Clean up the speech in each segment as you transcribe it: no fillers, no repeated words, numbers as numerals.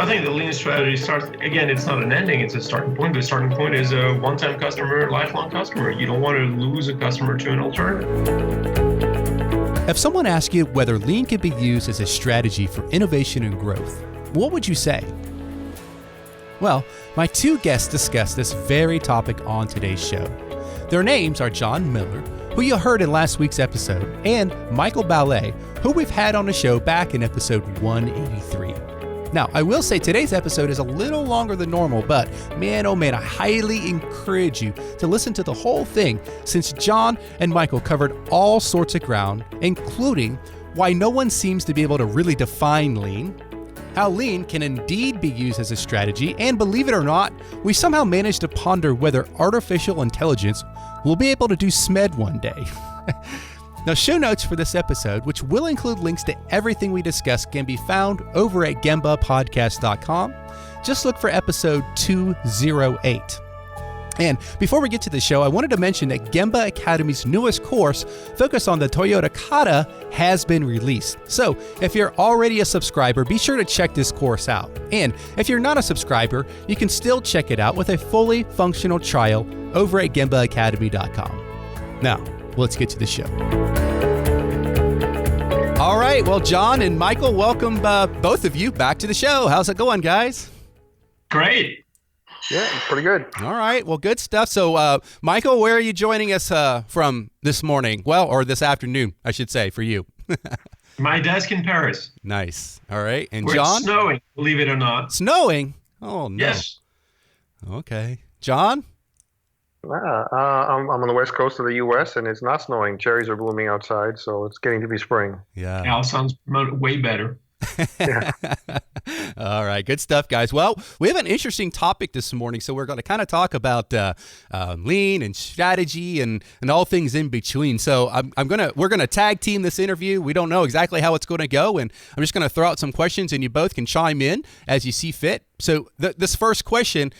I think the lean strategy starts, again, it's not an ending, it's a starting point. The starting point is a one-time customer, lifelong customer. You don't want to lose a customer to an alternative. If someone asked you whether lean could be used as a strategy for innovation and growth, what would you say? Well, my two guests discussed this very topic on today's show. Their names are John Miller, who you heard in last week's episode, and Michael Ballé, who we've had on the show back in episode 183. Now, I will say today's episode is a little longer than normal, but man, oh man, I highly encourage you to listen to the whole thing since John and Michael covered all sorts of ground, including why no one seems to be able to really define lean, how lean can indeed be used as a strategy, and believe it or not, we somehow managed to ponder whether artificial intelligence will be able to do SMED one day. Now, show notes for this episode, which will include links to everything we discussed, can be found over at gembapodcast.com. Just look for episode 208. And before we get to the show, I wanted to mention that Gemba Academy's newest course, focused on the Toyota Kata, has been released. So if you're already a subscriber, be sure to check this course out. And if you're not a subscriber, you can still check it out with a fully functional trial over at gembaacademy.com. Now, let's get to the show. All right. Well, John and Michael, welcome both of you back to the show. How's it going, guys? Great. Yeah, pretty good. All right. Well, good stuff. So, Michael, where are you joining us from this morning? Well, or this afternoon, I should say, for you. My desk in Paris. Nice. All right. And Where John? It's snowing, believe it or not. Snowing? Oh, no. Yes. Okay. John? I'm on the west coast of the U.S. and it's not snowing. Cherries are blooming outside, so it's getting to be spring. Yeah. Al sounds way better. Yeah. All right. Good stuff, guys. Well, we have an interesting topic this morning, so we're going to kind of talk about lean and strategy and all things in between. So we're going to tag team this interview. We don't know exactly how it's going to go, and I'm just going to throw out some questions, and you both can chime in as you see fit. So this first question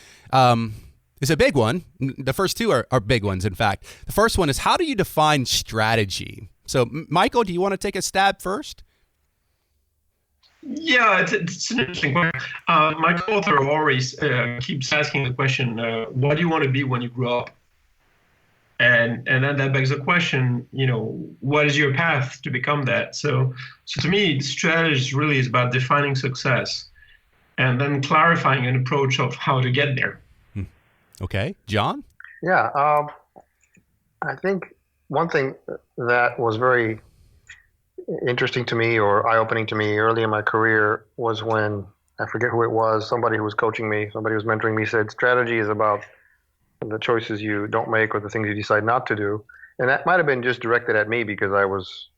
is a big one. The first two are big ones, in fact. The first one is, how do you define strategy? So, Michael, do you want to take a stab first? Yeah, it's an interesting question. My co-author always keeps asking the question, what do you want to be when you grow up? And then that begs the question, what is your path to become that? So to me, strategy really is about defining success and then clarifying an approach of how to get there. Okay. John? Yeah. I think one thing that was very interesting to me or eye-opening to me early in my career was when, I forget who it was, somebody who was coaching me, somebody who was mentoring me said, strategy is about the choices you don't make or the things you decide not to do. And that might have been just directed at me because I was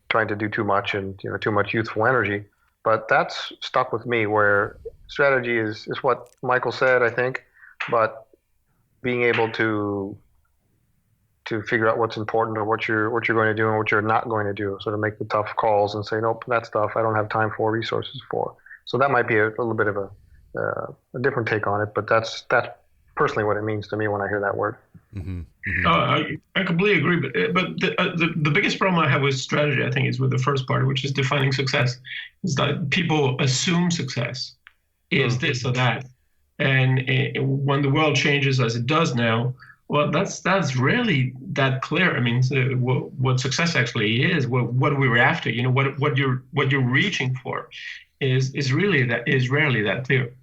trying to do too much and too much youthful energy. But that's stuck with me, where strategy is what Michael said, I think, but being able to figure out what's important or what you're going to do and what you're not going to do. So to make the tough calls and say, nope, that stuff I don't have time for, resources for. So that might be a little bit of a different take on it, but that's personally what it means to me when I hear that word. Mm-hmm. Mm-hmm. I completely agree, but the biggest problem I have with strategy, I think, is with the first part, which is defining success. Is that people assume success is this or that, and when the world changes as it does now, well, that's rarely that clear. I mean, what success actually is, what we were after, what you're reaching for, is rarely that clear.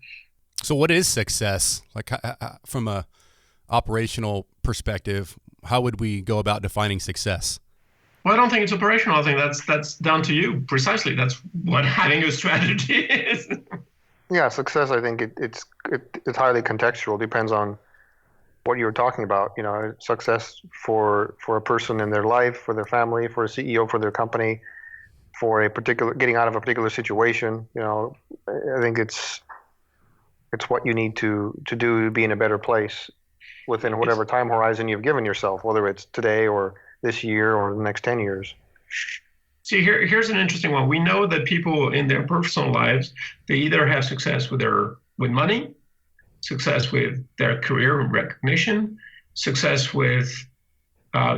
So, what is success? Like from a operational perspective, how would we go about defining success? Well, I don't think it's operational. I think that's down to you precisely. That's what having a strategy is. Yeah, success. I think it's highly contextual. Depends on what you were talking about, success for a person in their life, for their family, for a CEO, for their company, for getting out of a particular situation. I think it's what you need to do to be in a better place within whatever time horizon you've given yourself, whether it's today or this year or the next 10 years. See, here's an interesting one. We know that people in their personal lives, they either have success with money, success with their career and recognition, success with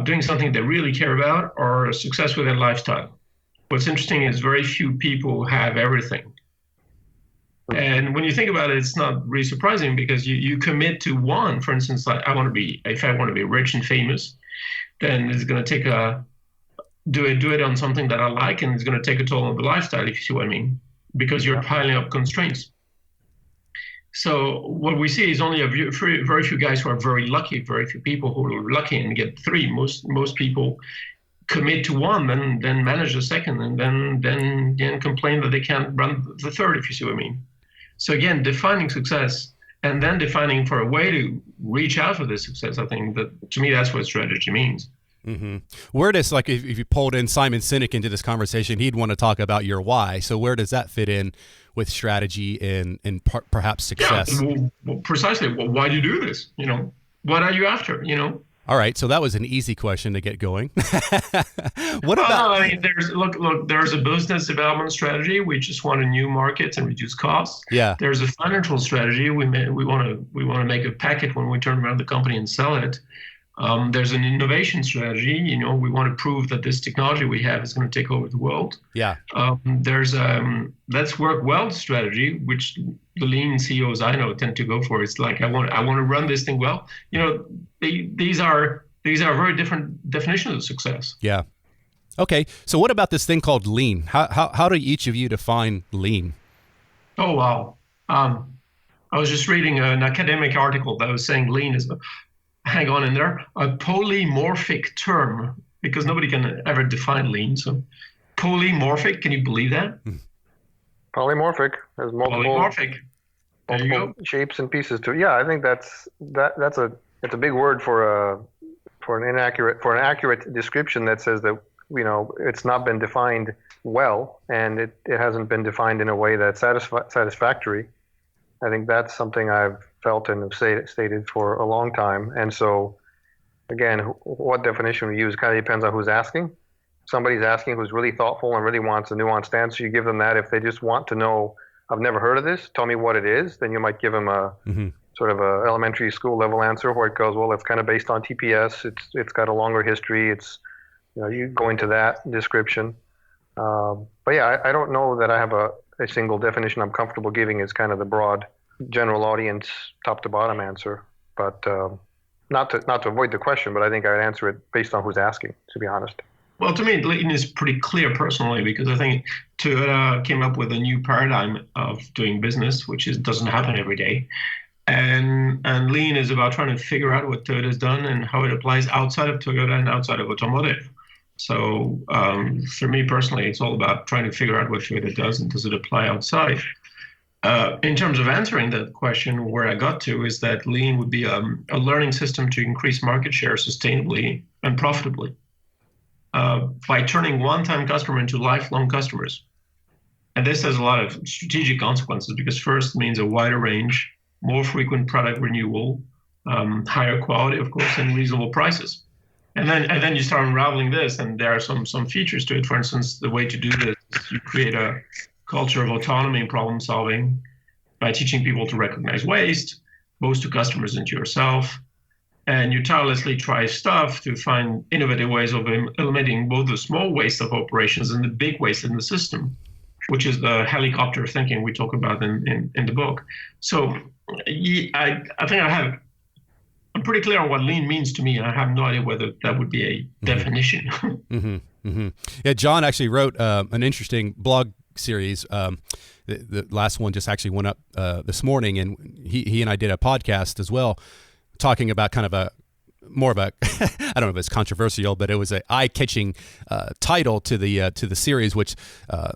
doing something they really care about, or success with their lifestyle. What's interesting is very few people have everything. And when you think about it, it's not really surprising because you commit to one. For instance, like if I want to be rich and famous, then it's going to take do it on something that I like, and it's going to take a toll on the lifestyle, if you see what I mean, because you're piling up constraints. So what we see is only very few guys who are very lucky, very few people who are lucky and get three. Most people commit to one, then manage the second, and then complain that they can't run the third, if you see what I mean. So again, defining success and then defining for a way to reach out for this success, I think that to me, that's what strategy means. Mm-hmm. Where does, like, if you pulled in Simon Sinek into this conversation, he'd want to talk about your why. So where does that fit in with strategy and perhaps success? Yeah, well, precisely. Well, why do you do this? What are you after? All right, so that was an easy question to get going. What about? I mean, there's a business development strategy. We just want a new market and reduce costs. Yeah. There's a financial strategy. We want to make a packet when we turn around the company and sell it. There's an innovation strategy. We want to prove that this technology we have is going to take over the world. Yeah. There's let's work well strategy, which the lean CEOs I know tend to go for. It's like I want to run this thing well. These are very different definitions of success. Yeah. Okay. So what about this thing called lean? How do each of you define lean? Oh wow. I was just reading an academic article that was saying lean is hang on in there, a polymorphic term, because nobody can ever define lean. So polymorphic, can you believe that? Polymorphic has multiple shapes and pieces to it. Yeah, I think it's a big word for an accurate description that says that it's not been defined well, and it hasn't been defined in a way that's satisfactory. I think that's something I've felt and have stated for a long time. And so, again, what definition we use kind of depends on who's asking. Somebody's asking who's really thoughtful and really wants a nuanced answer, you give them that. If they just want to know, I've never heard of this, tell me what it is, then you might give them a sort of a elementary school level answer where it goes, well, it's kind of based on TPS. It's got a longer history. It's, you go into that description. But yeah, I don't know that I have a single definition I'm comfortable giving. Is kind of the broad general audience top to bottom answer, but not to avoid the question, but I think I'd answer it based on who's asking, to be honest. Well, to me, lean is pretty clear personally, because I think Toyota came up with a new paradigm of doing business, which doesn't happen every day. And lean is about trying to figure out what Toyota's done and how it applies outside of Toyota and outside of automotive. So for me personally, it's all about trying to figure out what Toyota does and does it apply outside. In terms of answering that question, where I got to is that lean would be a learning system to increase market share sustainably and profitably by turning one-time customer into lifelong customers. And this has a lot of strategic consequences, because first it means a wider range, more frequent product renewal, higher quality, of course, and reasonable prices. And then you start unraveling this, and there are some features to it. For instance, the way to do this is you create a culture of autonomy and problem solving by teaching people to recognize waste, both to customers and to yourself. And you tirelessly try stuff to find innovative ways of eliminating both the small waste of operations and the big waste in the system, which is the helicopter thinking we talk about in the book. So I think I'm pretty clear on what lean means to me. I have no idea whether that would be a definition. Yeah, John actually wrote an interesting blog series. The last one just actually went up this morning, and he and I did a podcast as well, talking about kind of more of a I don't know if it's controversial, but it was an eye-catching title to the series, which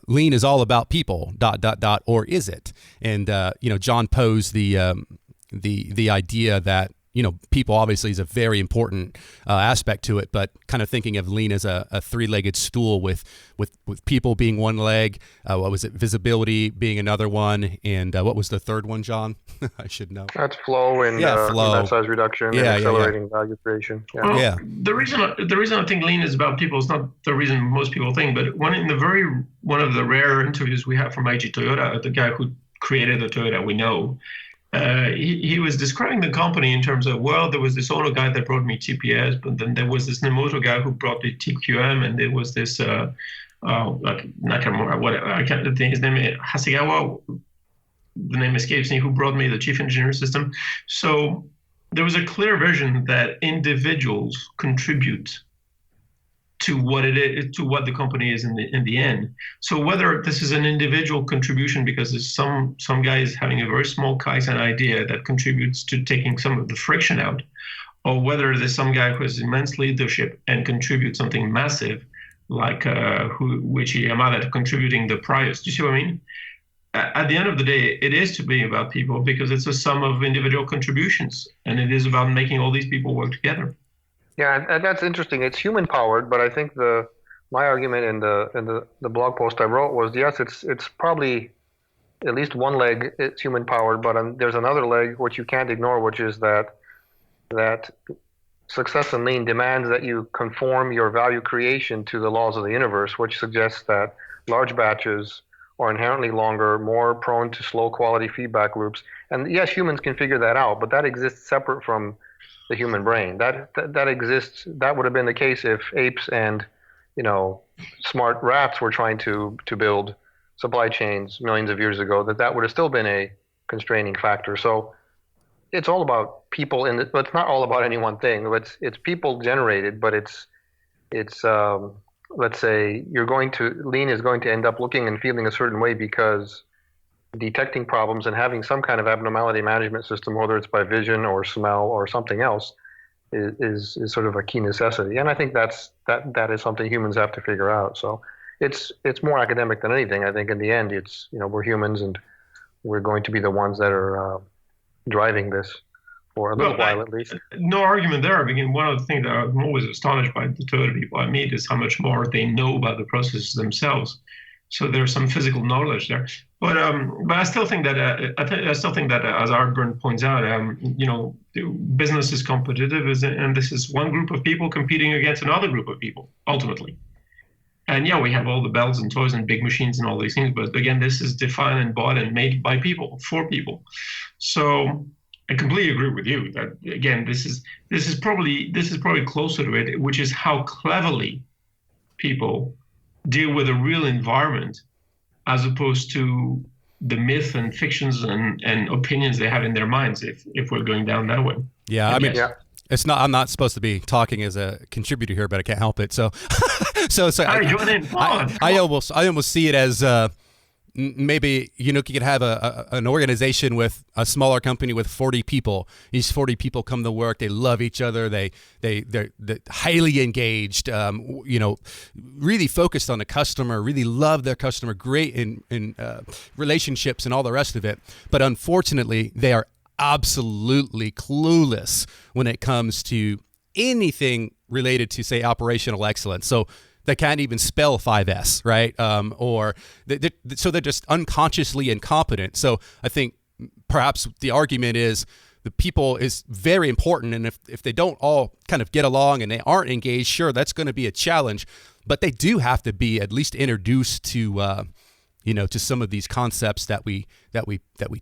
lean is all about people ... or is it? And John posed the idea that people obviously is a very important aspect to it, but kind of thinking of lean as a three-legged stool with people being one leg. What was it? Visibility being another one, and what was the third one, John? I should know. That's flow and event size reduction and accelerating value creation. Yeah. Well, the reason I think lean is about people is not the reason most people think, but one of the rare interviews we have from Meiji Toyota, the guy who created the Toyota we know. He was describing the company in terms of, well, there was this auto guy that brought me TPS, but then there was this Nemoto guy who brought me TQM, and there was this Nakamura, whatever, I can't think his name, Hasegawa, the name escapes me, who brought me the chief engineer system. So there was a clear vision that individuals contribute to what it is, to what the company is in the end. So whether this is an individual contribution because there's some guy is having a very small Kaizen idea that contributes to taking some of the friction out, or whether there's some guy who has immense leadership and contributes something massive, like Uichi Yamada contributing the Prius. Do you see what I mean? At the end of the day, it is to be about people because it's a sum of individual contributions, and it is about making all these people work together. Yeah, and that's interesting. It's human powered, but I think my argument in the blog post I wrote was, yes, it's probably at least one leg it's human powered, but there's another leg which you can't ignore, which is that success in lean demands that you conform your value creation to the laws of the universe, which suggests that large batches are inherently longer, more prone to slow quality feedback loops. And yes, humans can figure that out, but that exists separate from the human brain. That exists. That would have been the case if apes and smart rats were trying to build supply chains millions of years ago. That would have still been a constraining factor. So it's all about people but it's not all about any one thing. It's people generated, but it's let's say lean is going to end up looking and feeling a certain way because detecting problems and having some kind of abnormality management system, whether it's by vision or smell or something else, is sort of a key necessity. And I think that is something humans have to figure out. So it's more academic than anything. I think in the end, it's we're humans and we're going to be the ones that are driving this for a little while at least. No argument there. I mean, one of the things that I'm always astonished by the Toyota people I meet is how much more they know about the processes themselves. So there's some physical knowledge there, but I still think that as Artburn points out, business is competitive, and this is one group of people competing against another group of people ultimately. And yeah, we have all the bells and toys and big machines and all these things, but again, this is defined and bought and made by people for people. So I completely agree with you that again, this is probably closer to it, which is how cleverly people deal with a real environment as opposed to the myth and fictions and opinions they have in their minds if we're going down that way. Yeah, it's not. I'm not supposed to be talking as a contributor here, but I can't help it. So I almost see it as maybe you could have an organization with a smaller company with 40 people. These 40 people come to work. They love each other. They're highly engaged. Really focused on the customer. Really love their customer. Great in relationships and all the rest of it. But unfortunately, they are absolutely clueless when it comes to anything related to, say, operational excellence. So they can't even spell 5S, right? So they're just unconsciously incompetent. So I think perhaps the argument is the people is very important. And if they don't all kind of get along and they aren't engaged, sure, that's going to be a challenge. But they do have to be at least introduced to to some of these concepts that we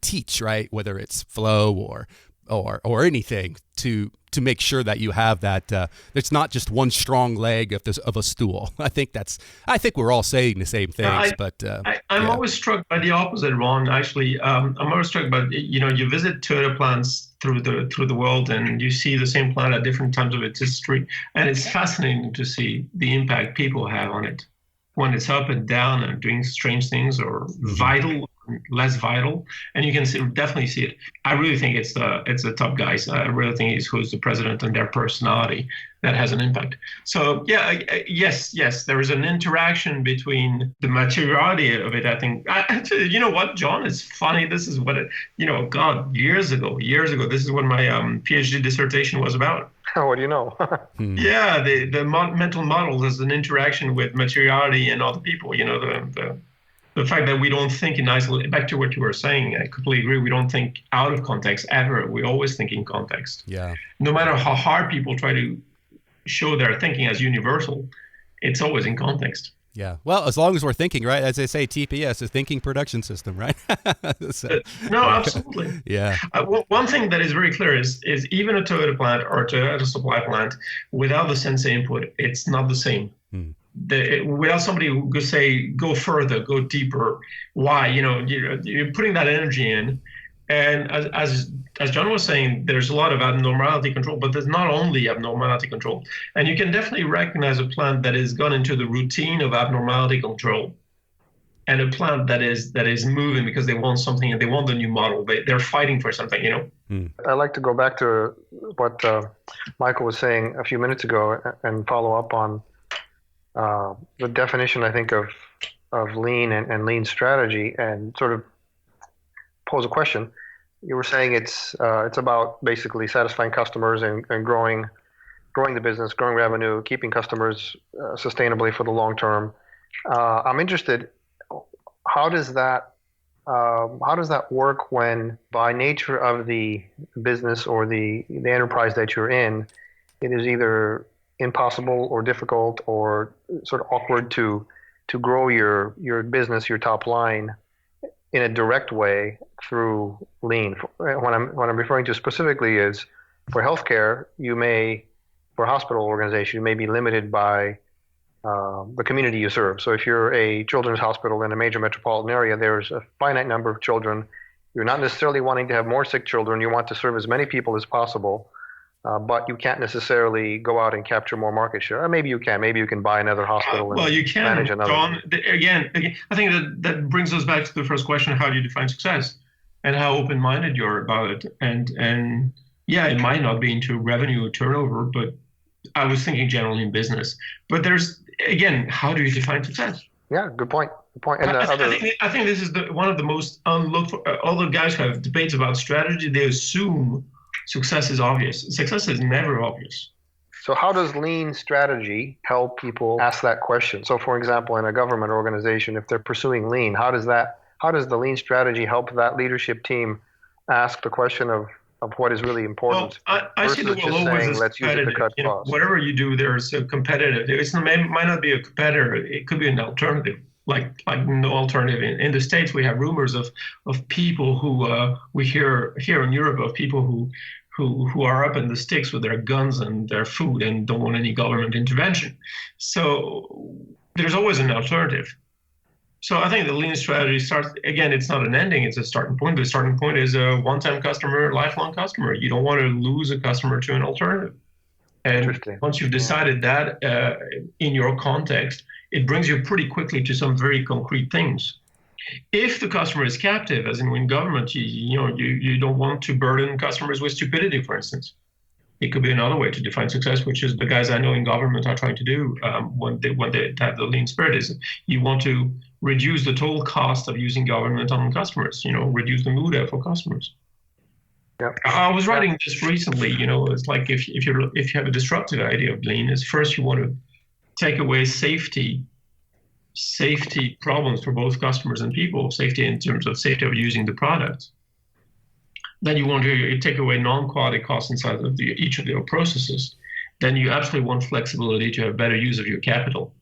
teach, right? Whether it's flow or anything to make sure that you have that. It's not just one strong leg of a stool. I think we're all saying the same things. I'm always struck by the opposite, Ron. Actually, I'm always struck by you visit Toyota plants through the world and you see the same plant at different times of its history, and it's fascinating to see the impact people have on it when it's up and down and doing strange things or vital, less vital, and you can definitely see it. I really think it's the top guys. I really think it's who's the president and their personality that has an impact. So yeah, yes, there is an interaction between the materiality of it. I think, you know what, John, it's funny. This is what years ago, this is what my PhD dissertation was about. Oh, what do you know? Yeah, the mental model is an interaction with materiality and other people. The fact that we don't think in isolation. Back to what you were saying, I completely agree. We don't think out of context ever. We always think in context. Yeah. No matter how hard people try to show their thinking as universal, it's always in context. Yeah. Well, as long as we're thinking, right? As they say, TPS is thinking production system, right? No, absolutely. Yeah. One thing that is very clear is even a Toyota plant or a Toyota supply plant without the sensei input, it's not the same. without somebody who could say, go further, go deeper. Why? You're putting that energy in. And as John was saying, there's a lot of abnormality control, but there's not only abnormality control. And you can definitely recognize a plant that has gone into the routine of abnormality control, and a plant that is moving because they want something and they want the new model. They're fighting for something, I'd like to go back to what Michael was saying a few minutes ago and follow up on the definition, I think, of lean and lean strategy, and sort of pose a question. You were saying it's about basically satisfying customers and growing the business, growing revenue, keeping customers sustainably for the long term. I'm interested. How does that work when, by nature of the business or the enterprise that you're in, it is either impossible or difficult or sort of awkward to grow your business, your top line, in a direct way through lean? What I'm referring to specifically is, for healthcare, for a hospital organization, you may be limited by the community you serve. So if you're a children's hospital in a major metropolitan area, there's a finite number of children. You're not necessarily wanting to have more sick children. You want to serve as many people as possible, but you can't necessarily go out and capture more market share. Or maybe you can. Maybe you can buy another hospital and you can, manage another. John, again, I think that brings us back to the first question: how do you define success, and how open-minded you're about it? And yeah, it might not be into revenue or turnover, but I was thinking generally in business. But there's, again, how do you define success? Yeah, good point. Good point. And I think this is one of the most unlooked for. All the guys who have debates about strategy, they assume success is obvious. Success is never obvious. So how does lean strategy help people ask that question? So, for example, in a government organization, if they're pursuing lean, how does the lean strategy help that leadership team ask the question of what is really important? Well, I see the world always as let's use it to cut costs. Whatever you do, there's a competitive. It might not be a competitor. It could be an alternative. Like no alternative. In the States, we have rumors of people who we hear here in Europe of people who are up in the sticks with their guns and their food and don't want any government intervention. So there's always an alternative. So I think the lean strategy starts, again, it's not an ending, it's a starting point. The starting point is a one-time customer, lifelong customer. You don't want to lose a customer to an alternative. And once you've decided that in your context, it brings you pretty quickly to some very concrete things. If the customer is captive, as in government, you don't want to burden customers with stupidity, for instance. It could be another way to define success, which is the guys I know in government are trying to do when they have the lean spirit, is you want to reduce the total cost of using government on customers, reduce the muda for customers. Yep. I was writing this recently, it's like if you have a disruptive idea of lean, is first you want to take away safety problems for both customers and people, safety in terms of safety of using the product. Then you want to take away non-quality costs inside of each of your processes. Then you absolutely want flexibility to have better use of your capital.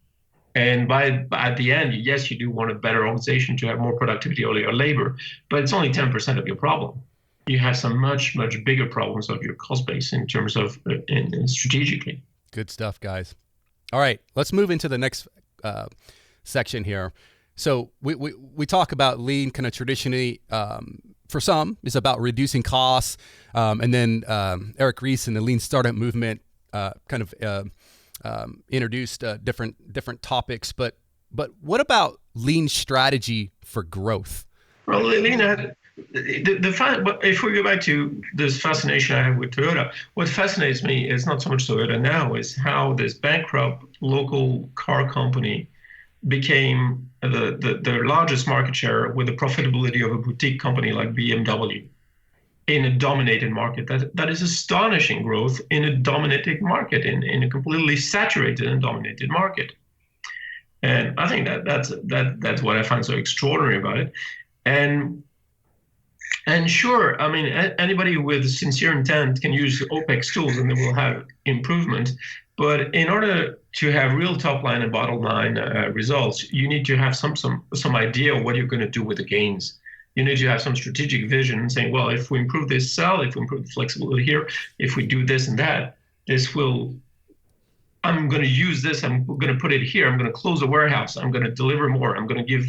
And at the end, yes, you do want a better organization to have more productivity of your labor, but it's only 10% of your problem. You have some much, much bigger problems of your cost base in terms of strategically. Good stuff, guys. All right, let's move into the next section here. So we talk about lean kind of traditionally. For some, it's about reducing costs, and then Eric Ries and the Lean Startup movement introduced different topics. But what about lean strategy for growth? Well, lean had if we go back to this fascination I have with Toyota, what fascinates me is not so much Toyota now, is how this bankrupt local car company became the largest market share with the profitability of a boutique company like BMW in a dominated market. That is astonishing growth in a dominated market, in a completely saturated and dominated market. And I think that's what I find so extraordinary about it. And sure, I mean, anybody with sincere intent can use OPEX tools and they will have improvement. But in order to have real top line and bottom line results, you need to have some idea of what you're going to do with the gains. You need to have some strategic vision saying, well, if we improve this cell, if we improve the flexibility here, if we do this and that, this will I'm going to use this, I'm going to put it here, I'm going to close the warehouse, I'm going to deliver more, I'm going to give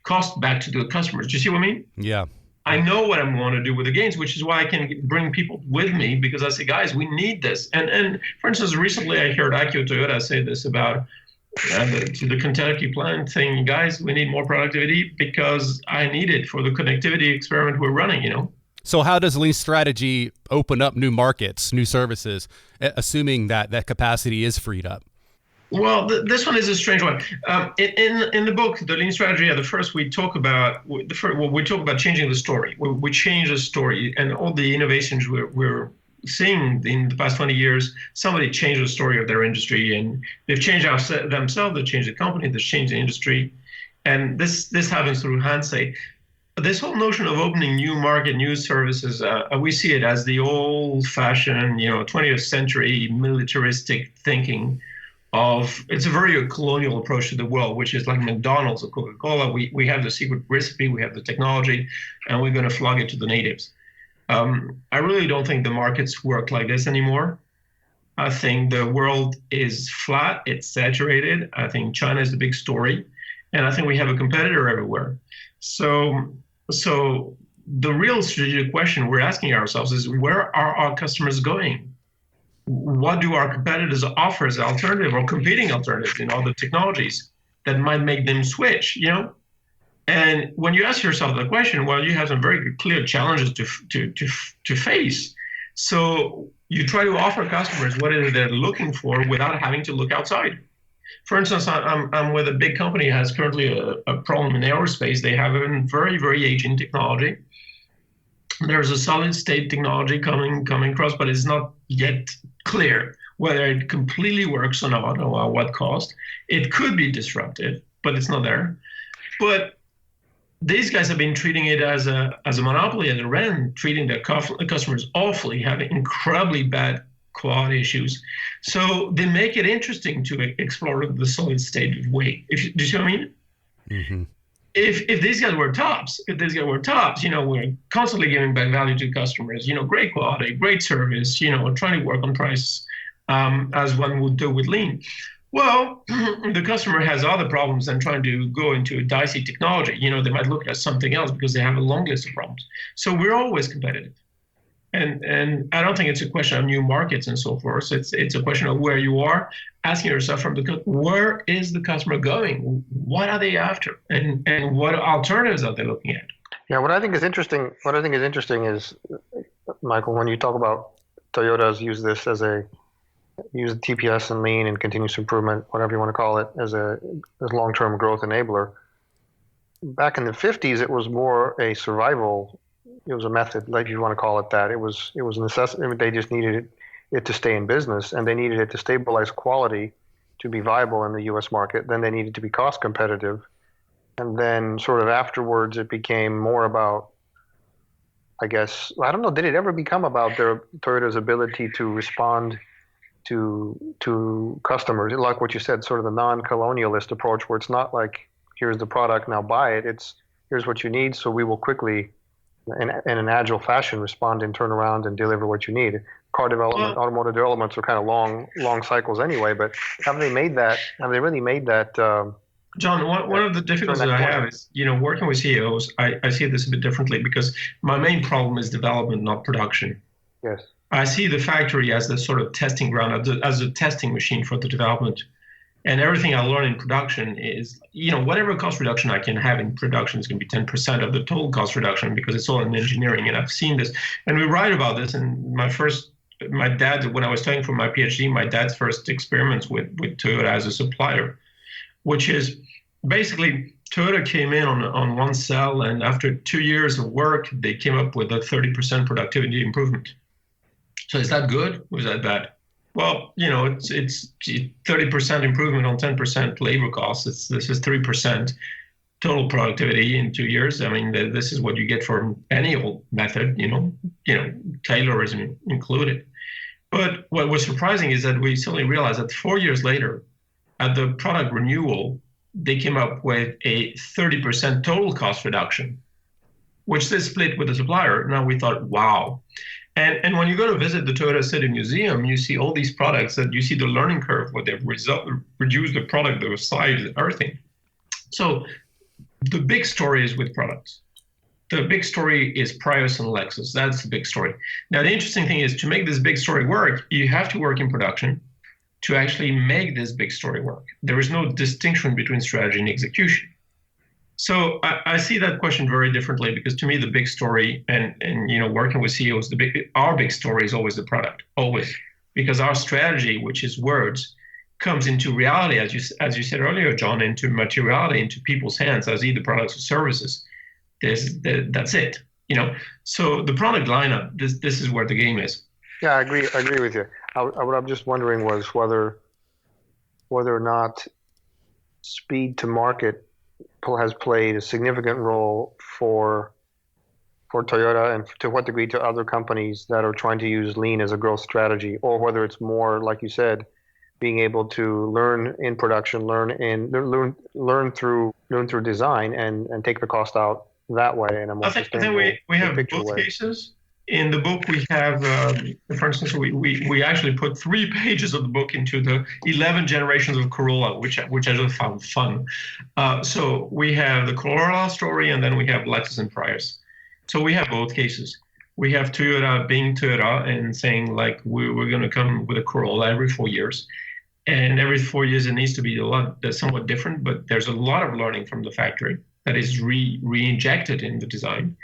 cost back to the customers. Do you see what I mean? Yeah. I know what I want to do with the gains, which is why I can bring people with me, because I say, guys, we need this. And for instance, recently I heard Akio Toyota say this about the Kentucky plant thing, guys, we need more productivity because I need it for the connectivity experiment we're running, you know? So how does lean strategy open up new markets, new services, assuming that that capacity is freed up? Well, this one is a strange one. In the book, the lean strategy, at the first we talk about changing the story. We change the story, and all the innovations we're seeing in the past 20 years. Somebody changed the story of their industry, and they've changed themselves. They've changed the company. They've changed the industry, and this happens through hindsight. This whole notion of opening new market, new services, we see it as the old-fashioned, 20th century militaristic thinking. It's a very colonial approach to the world, which is like McDonald's or Coca-Cola. We have the secret recipe, we have the technology, and we're going to flog it to the natives. I really don't think the markets work like this anymore. I think the world is flat, it's saturated. I think China is the big story, and I think we have a competitor everywhere. So the real strategic question we're asking ourselves is, where are our customers going? What do our competitors offer as alternative or competing alternatives in all the technologies that might make them switch, And when you ask yourself the question, well, you have some very clear challenges to face. So you try to offer customers what it is they're looking for without having to look outside. For instance, I'm with a big company that has currently a problem in aerospace. They have a very, very aging technology. There's a solid state technology coming across, but it's not yet clear whether it completely works or not, or at what cost. It could be disruptive, but it's not there. But these guys have been treating it as a monopoly, as a rent, treating their customers awfully, having incredibly bad quality issues. So they make it interesting to explore the solid state way. Do you see what I mean? Mm-hmm. If these guys were tops, we're constantly giving back value to customers, great quality, great service, trying to work on price, as one would do with lean. Well, the customer has other problems than trying to go into a dicey technology. They might look at something else because they have a long list of problems. So we're always competitive. And I don't think it's a question of new markets and so forth. It's a question of where you are, asking yourself where is the customer going? What are they after? And what alternatives are they looking at? Yeah, what I think is interesting is, Michael, when you talk about Toyota's use TPS and lean and continuous improvement, whatever you want to call it, as long-term growth enabler. Back in the 50s, it was more a survival. It was a method, like you want to call it that. It was a necessity. They just needed it to stay in business, and they needed it to stabilize quality to be viable in the U.S. market. Then they needed to be cost competitive, and then sort of afterwards, it became more about, I guess, I don't know. Did it ever become about Toyota's ability to respond to customers, like what you said, sort of the non-colonialist approach, where it's not like, here's the product, now buy it. It's, here's what you need, so we will quickly, in an agile fashion, respond and turn around and deliver what you need. Car development, automotive developments are kind of long cycles anyway, but have they really made that? John, one of the difficulties I have is, working with CEOs, I see this a bit differently, because my main problem is development, not production. Yes. I see the factory as the sort of testing ground, as a testing machine for the development. And everything I learn in production is, whatever cost reduction I can have in production is going to be 10% of the total cost reduction, because it's all in engineering. And I've seen this. And we write about this. And my dad, when I was studying for my PhD, my dad's first experiments with Toyota as a supplier, which is basically Toyota came in on one cell, and after 2 years of work, they came up with a 30% productivity improvement. So is that good or is that bad? Well, it's 30% improvement on 10% labor costs. This is 3% total productivity in 2 years. I mean, this is what you get from any old method, Taylorism included. But what was surprising is that we suddenly realized that 4 years later, at the product renewal, they came up with a 30% total cost reduction, which they split with the supplier. Now we thought, wow. And when you go to visit the Toyota City Museum, you see all these products that you see the learning curve where they've reduced the product, the size, everything. So the big story is with products. The big story is Prius and Lexus. That's the big story. Now, the interesting thing is to make this big story work, you have to work in production to actually make this big story work. There is no distinction between strategy and execution. So I see that question very differently, because to me, the big story and working with CEOs, our big story is always the product, always, because our strategy, which is words, comes into reality, as you said earlier, John, into materiality, into people's hands as either products or services. That's it. So the product lineup, this is where the game is. Yeah, I agree with you. What I'm just wondering was whether or not speed to market has played a significant role for Toyota, and to what degree to other companies that are trying to use lean as a growth strategy, or whether it's more, like you said, being able to learn in production, learn through design, and take the cost out that way in a more sustainable way. I think we have both cases. In the book, we have, for instance, we actually put 3 pages of the book into the 11 generations of Corolla, which I just found fun. So we have the Corolla story, and then we have Lexus and Prius. So we have both cases. We have Toyota being Toyota and saying, like, we're going to come with a Corolla every 4 years. And every 4 years, it needs to be somewhat different, but there's a lot of learning from the factory that is re-injected in the design.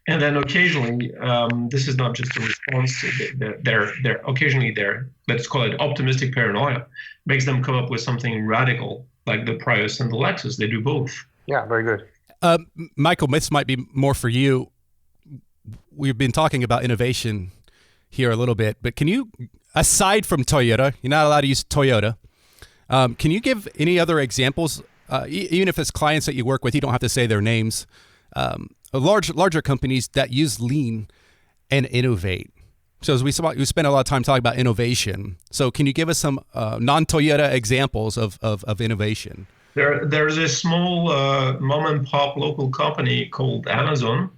And then occasionally, this is not just a response to their occasionally their, let's call it optimistic paranoia, makes them come up with something radical, like the Prius and the Lexus. They do both. Yeah, very good. Michael, this might be more for you. We've been talking about innovation here a little bit, but can you, aside from Toyota, you're not allowed to use Toyota, can you give any other examples, even if it's clients that you work with, you don't have to say their names, larger companies that use lean and innovate? So as we spent a lot of time talking about innovation. So can you give us some non-Toyota examples of innovation? There's a small mom and pop local company called Amazon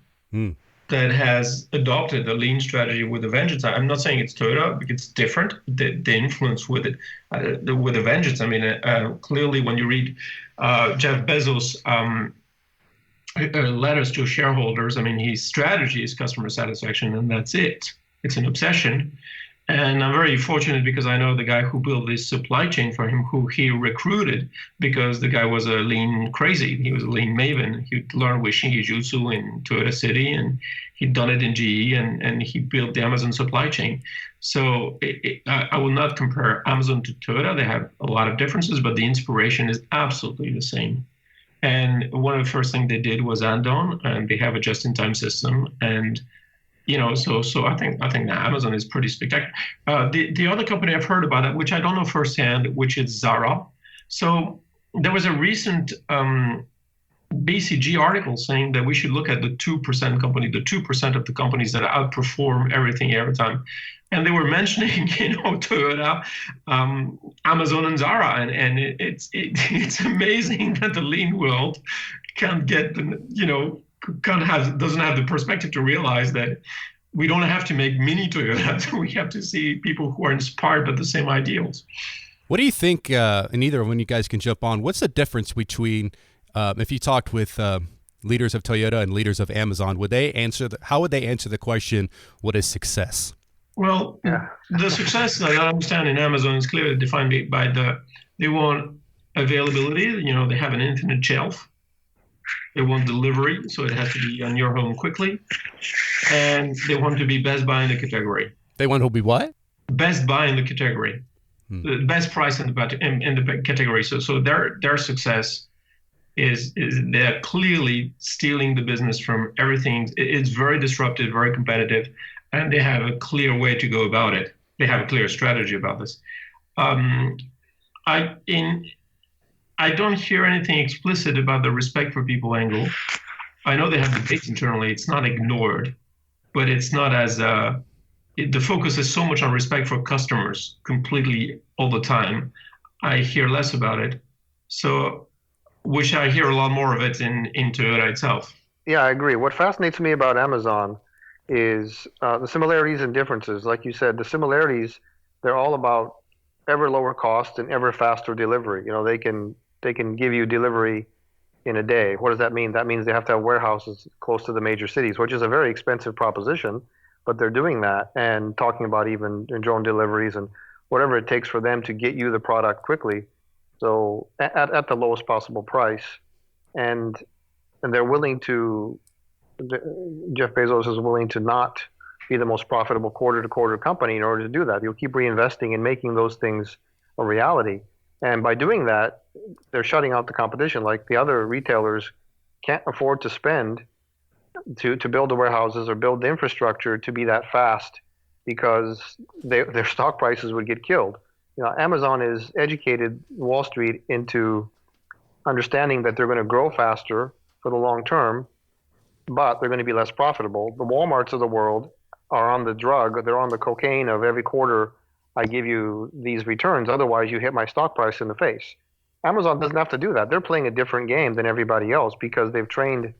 that has adopted a lean strategy with a vengeance. I'm not saying it's Toyota, because it's different. The influence with it, with a vengeance. I mean, clearly when you read Jeff Bezos' letters to shareholders, I mean, his strategy is customer satisfaction, and that's it. It's an obsession. And I'm very fortunate because I know the guy who built this supply chain for him, who he recruited because the guy was a lean crazy. He was a lean maven. He learned with Shingi Jutsu in Toyota City, and he'd done it in GE, and he built the Amazon supply chain. So I will not compare Amazon to Toyota. They have a lot of differences, but the inspiration is absolutely the same. And one of the first things they did was Andon, and they have a just-in-time system. And so I think that Amazon is pretty spectacular. The other company I've heard about it, which I don't know firsthand, which is Zara. So there was a recent BCG article saying that we should look at the 2% company, the 2% of the companies that outperform everything every time. And they were mentioning, Toyota, Amazon, and Zara, and it's amazing that the lean world can't get doesn't have the perspective to realize that we don't have to make mini Toyotas. We have to see people who are inspired by the same ideals. What do you think, and either one you guys can jump on, what's the difference between, if you talked with leaders of Toyota and leaders of Amazon, how would they answer the question, what is success? Well, the success that I understand in Amazon is clearly defined by they want availability. They have an infinite shelf. They want delivery, so it has to be on your home quickly. And they want to be best buy in the category. They want to be what? Best buy in the category. The best price in the category. So their success is they're clearly stealing the business from everything. It's very disruptive, very competitive, and they have a clear way to go about it. They have a clear strategy about this. I don't hear anything explicit about the respect for people angle. I know they have debates internally. It's not ignored, but it's not as the focus is so much on respect for customers completely all the time. I hear less about it. So, wish I hear a lot more of it in Toyota itself. Yeah, I agree. What fascinates me about Amazon is the similarities and differences. Like you said, the similarities, they're all about ever lower cost and ever faster delivery. They can give you delivery in a day. What does that mean? That means they have to have warehouses close to the major cities, which is a very expensive proposition, but they're doing that and talking about even drone deliveries and whatever it takes for them to get you the product quickly. So at the lowest possible price, and they're willing to. Jeff Bezos is willing to not be the most profitable quarter-to-quarter company in order to do that. He'll keep reinvesting and making those things a reality. And by doing that, they're shutting out the competition. Like the other retailers can't afford to spend to build the warehouses or build the infrastructure to be that fast because their stock prices would get killed. Amazon has educated Wall Street into understanding that they're going to grow faster for the long term, but they're going to be less profitable. The Walmarts of the world are on the drug. They're on the cocaine of every quarter I give you these returns. Otherwise, you hit my stock price in the face. Amazon doesn't have to do that. They're playing a different game than everybody else because they've trained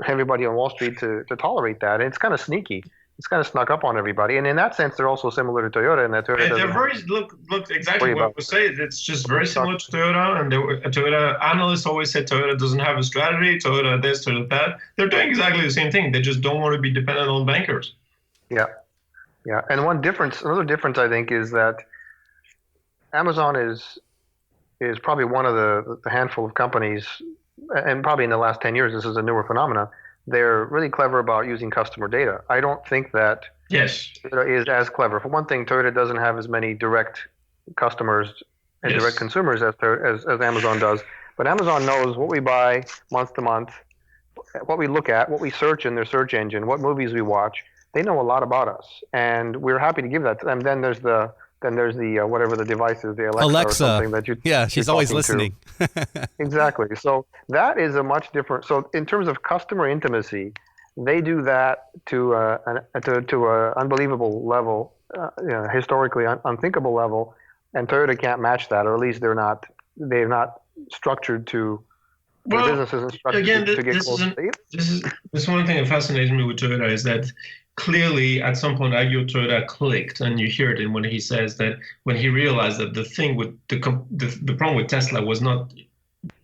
everybody on Wall Street to tolerate that. And it's kind of sneaky. It's kind of snuck up on everybody. And in that sense, they're also similar to Toyota in that Toyota they're very look exactly what we say. It's just very similar to Toyota. And Toyota analysts always say Toyota doesn't have a strategy. Toyota this, Toyota that. They're doing exactly the same thing. They just don't want to be dependent on bankers. Yeah. And another difference I think is that Amazon is probably one of the handful of companies, and probably in the last 10 years, this is a newer phenomenon. They're really clever about using customer data. I don't think that Toyota is as clever. For one thing, Toyota doesn't have as many direct customers and direct consumers as Amazon does. But Amazon knows what we buy month to month, what we look at, what we search in their search engine, what movies we watch. They know a lot about us, and we're happy to give that to them. Then there's the whatever the device is, the Alexa or something that you. Yeah, she's always listening. Exactly. So that is a much different. So in terms of customer intimacy, they do that to an unbelievable level, historically unthinkable level, and Toyota can't match that, or at least they're not structured to. Their business isn't structured to get close to it. This is one thing that fascinates me with Toyota is that clearly at some point IO Toyota clicked, and you hear it in when he says that when he realized that the thing with the problem with Tesla was not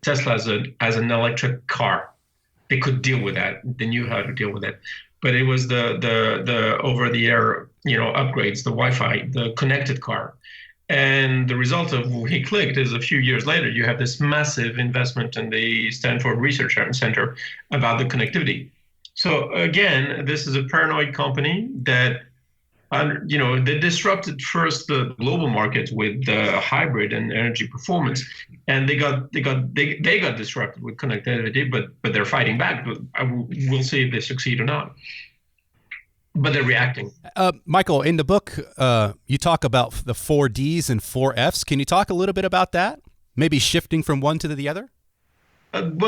Tesla as an electric car. They could deal with that. They knew how to deal with it. But it was the over the air upgrades, the Wi-Fi, the connected car. And the result of he clicked is a few years later, you have this massive investment in the Stanford Research Center about the connectivity. So again, this is a paranoid company that, they disrupted first the global market with the hybrid and energy performance, and they got disrupted with connectivity. But they're fighting back. But we'll see if they succeed or not. But they're reacting. Michael, in the book, you talk about the 4 Ds and 4 Fs. Can you talk a little bit about that? Maybe shifting from one to the other? It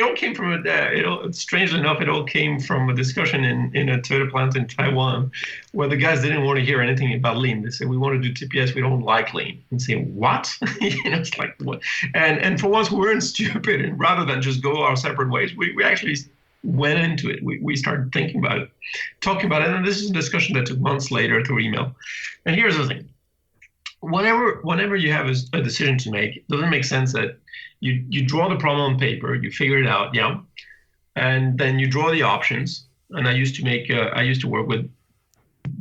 all came from strangely enough, it all came from a discussion in a Toyota plant in Taiwan, where the guys didn't want to hear anything about lean. They said, "We want to do TPS, we don't like lean." And say, "What?" It's like what? And for once, we weren't stupid, and rather than just go our separate ways, we actually went into it. We started thinking about it, talking about it, and this is a discussion that took months later through email. And here's the thing. Whenever you have a decision to make, it doesn't make sense that you draw the problem on paper, you figure it out, and then you draw the options. And I used to work with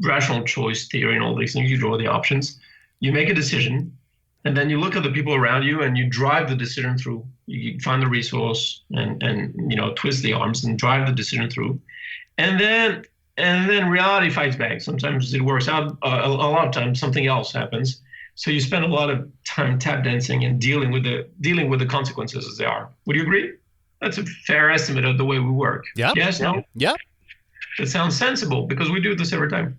rational choice theory and all these things. You draw the options, you make a decision, and then you look at the people around you and you drive the decision through. You find the resource and twist the arms and drive the decision through, and then reality fights back. Sometimes it works out. A lot of times something else happens. So you spend a lot of time tap dancing and dealing with the consequences as they are. Would you agree? That's a fair estimate of the way we work. Yeah. Yes. No. Yeah. That sounds sensible because we do this every time.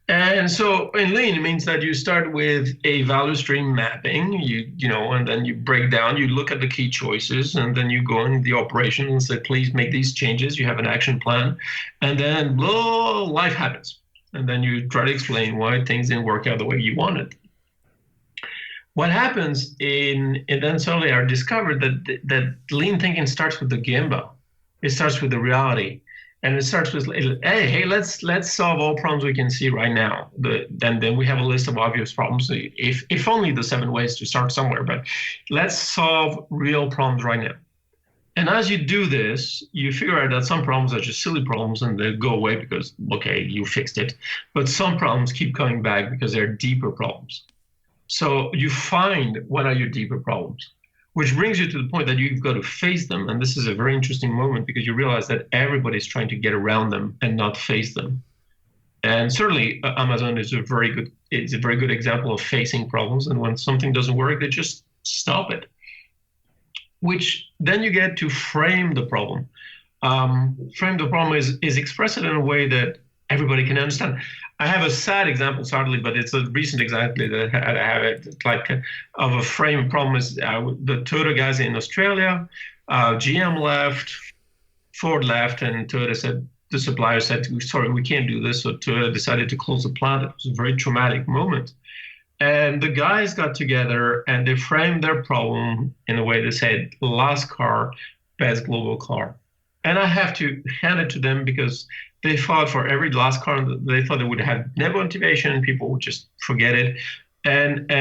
And so in lean, it means that you start with a value stream mapping, and then you break down, you look at the key choices, and then you go in the operation and say, please make these changes. You have an action plan, and then life happens. And then you try to explain why things didn't work out the way you wanted. What happens and then suddenly I discovered that lean thinking starts with the gemba. It starts with the reality. And it starts with, hey, let's solve all problems we can see right now. Then we have a list of obvious problems. If only the 7 ways to start somewhere, but let's solve real problems right now. And as you do this, you figure out that some problems are just silly problems and they go away because, okay, you fixed it. But some problems keep coming back because they're deeper problems. So you find what are your deeper problems, which brings you to the point that you've got to face them. And this is a very interesting moment because you realize that everybody's trying to get around them and not face them. And certainly Amazon is a very good example of facing problems. And when something doesn't work, they just stop it, which then you get to frame the problem. Frame the problem is express it in a way that everybody can understand. I have a sad example, sadly, but it's a recent example that I have of a frame problem is the Toyota guys in Australia, GM left, Ford left, and Toyota said, the supplier said, sorry, we can't do this. So Toyota decided to close the plant. It was a very traumatic moment. And the guys got together and they framed their problem in a way that said, last car, best global car. And I have to hand it to them because they fought for every last car. They thought they would have no motivation and people would just forget it. And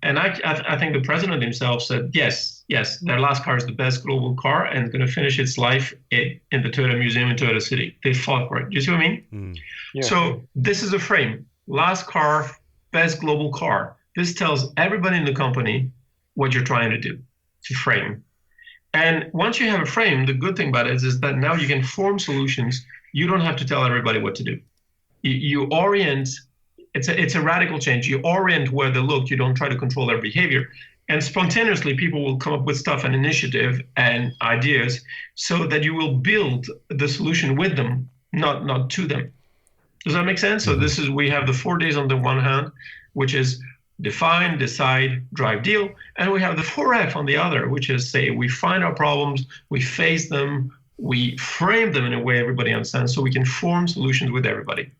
I think the president himself said, yes, their last car is the best global car and it's going to finish its life in the Toyota Museum in Toyota City. They fought for it. Do you see what I mean? Mm. Yeah. So this is a frame. Last car, best global car. This tells everybody in the company what you're trying to do. It's a frame. And once you have a frame, the good thing about it is that now you can form solutions. You don't have to tell everybody what to do. You orient, it's a radical change. You orient where they look. You don't try to control their behavior. And spontaneously, people will come up with stuff and initiative and ideas so that you will build the solution with them, not to them. Does that make sense? So we have the 4 Ds on the one hand, which is define, decide, drive, deal. And we have the 4F on the other, which is say we find our problems, we face them, we frame them in a way everybody understands so we can form solutions with everybody.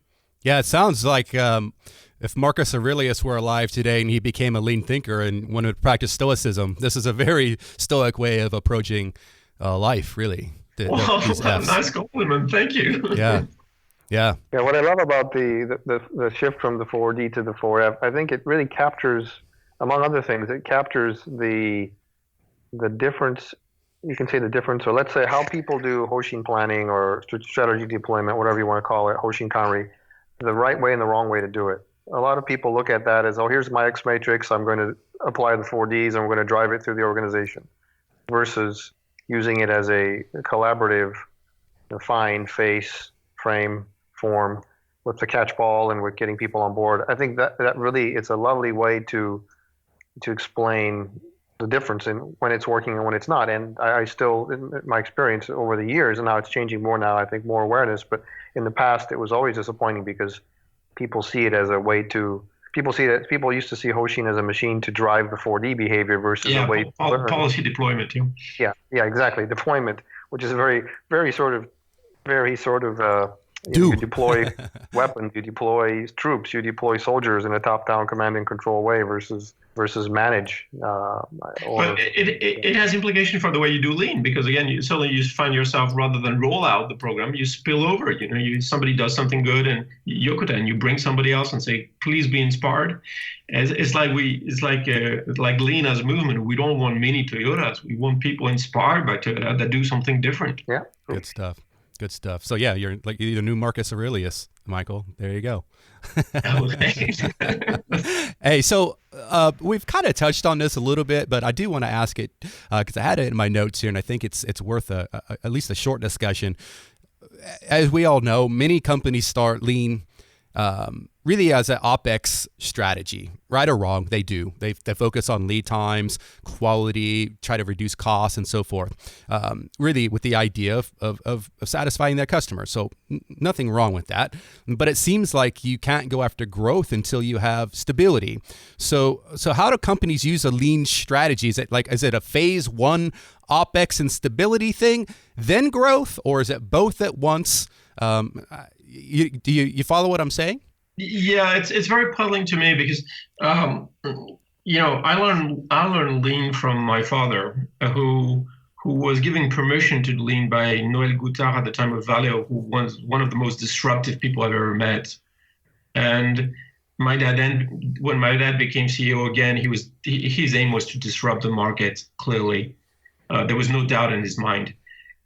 Yeah, it sounds like if Marcus Aurelius were alive today and he became a lean thinker and wanted to practice stoicism, this is a very stoic way of approaching life, really. These Fs. Nice compliment. Thank you. Yeah. Yeah. Yeah. What I love about the shift from the 4D to the 4F, I think it really captures, among other things, it captures the difference. You can say the difference. So let's say how people do Hoshin planning or strategy deployment, whatever you want to call it, Hoshin Kanri, the right way and the wrong way to do it. A lot of people look at that as, oh, here's my X matrix. I'm going to apply the 4Ds and I'm going to drive it through the organization, versus using it as a collaborative, define, face, frame, form with the catchball and with getting people on board. I think that really, it's a lovely way to explain the difference in when it's working and when it's not. And I still, in my experience over the years, and now it's changing more now, I think more awareness, but in the past it was always disappointing because people see it as a way to, people used to see Hoshin as a machine to drive the 4D behavior versus a way to learn. Policy deployment. Yeah, exactly. Deployment, which is very sort of you deploy weapons, you deploy troops, you deploy soldiers in a top-down command and control way versus manage. But it has implication for the way you do lean, because again, you find yourself, rather than roll out the program, you spill over. Somebody does something good and you bring somebody else and say, please be inspired. It's like lean as a movement. We don't want mini Toyotas. We want people inspired by Toyota that do something different. Yeah, good stuff. Good stuff. So yeah, you're the new Marcus Aurelius, Michael. There you go. Hey, so we've kind of touched on this a little bit, but I do want to ask it because I had it in my notes here, and I think it's worth at least a short discussion. As we all know, many companies start lean really as an OpEx strategy, right or wrong. They do. They focus on lead times, quality, try to reduce costs, and so forth. Really, with the idea of satisfying their customers. So nothing wrong with that. But it seems like you can't go after growth until you have stability. So how do companies use a lean strategy? Is it a phase one OpEx and stability thing, then growth, or is it both at once? Do you follow what I'm saying? Yeah, it's very puzzling to me because I learned lean from my father, who who was given permission to lean by Noël Goutard at the time of Valeo, who was one of the most disruptive people I've ever met. And my dad, then when my dad became CEO again, his aim was to disrupt the market. Clearly, there was no doubt in his mind.